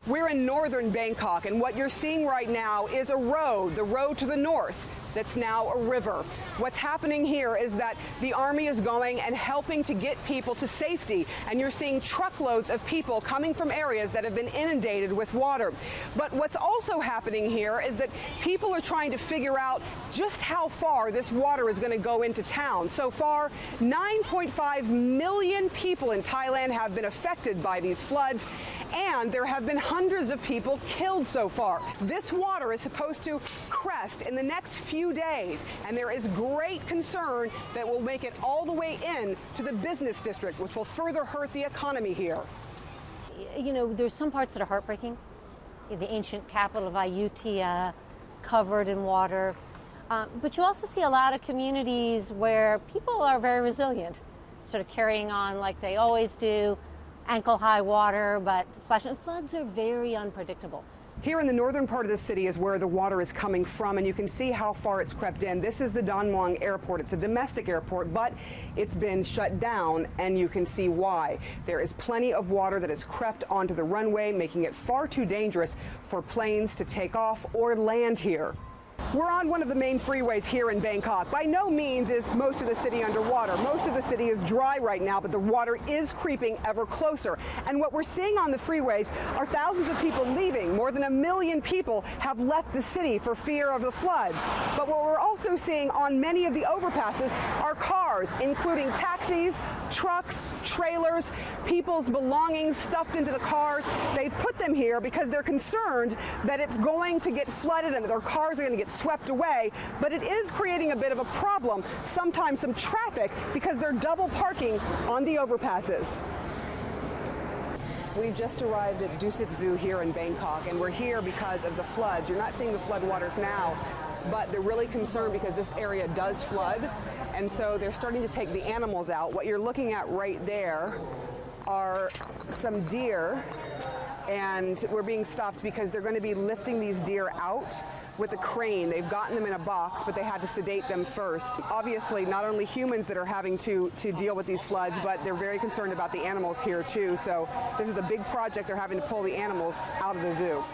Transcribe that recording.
We're in northern Bangkok, and what you're seeing right now is a road, the road to the north, that's now a river. What's happening here is that the army is going and helping to get people to safety, and you're seeing truckloads of people coming from areas that have been inundated with water. But what's also happening here is that people are trying to figure out just how far this water is going to go into town. So far, 9.5 million people in Thailand have been affected by these floods, and there have been hundreds of people killed so far. This water is supposed to crest in the next few days, and there is great concern that will make it all the way in to the business district, which will further hurt the economy here. You know, there's some parts that are heartbreaking. The ancient capital of Ayutthaya covered in water. But you also see a lot of communities where people are very resilient, sort of carrying on like they always do. Ankle-high water, but floods are very unpredictable. Here in the northern part of the city is where the water is coming from, and you can see how far it's crept in. This is the Don Mueang Airport. It's a domestic airport, but it's been shut down, and you can see why. There is plenty of water that has crept onto the runway, making it far too dangerous for planes to take off or land here. We're on one of the main freeways here in Bangkok. By no means is most of the city underwater. Most of the city is dry right now, but the water is creeping ever closer. And what we're seeing on the freeways are thousands of people leaving. More than 1 million people have left the city for fear of the floods. But what we're also seeing on many of the overpasses are cars, including taxis, trucks, trailers, people's belongings stuffed into the cars. They've put them here because they're concerned that it's going to get flooded and that their cars are going to get swept away, but it is creating a bit of a problem, sometimes some traffic, because they're double parking on the overpasses. We've just arrived at Dusit Zoo here in Bangkok, and we're here because of the floods. You're not seeing the floodwaters now, but they're really concerned because this area does flood, and so they're starting to take the animals out. What you're looking at right there are some deer, and we're being stopped because they're going to be lifting these deer out with a crane. They've gotten them in a box, but they had to sedate them first. Obviously, not only humans that are having to deal with these floods, but they're very concerned about the animals here too. So this is a big project. They're having to pull the animals out of the zoo.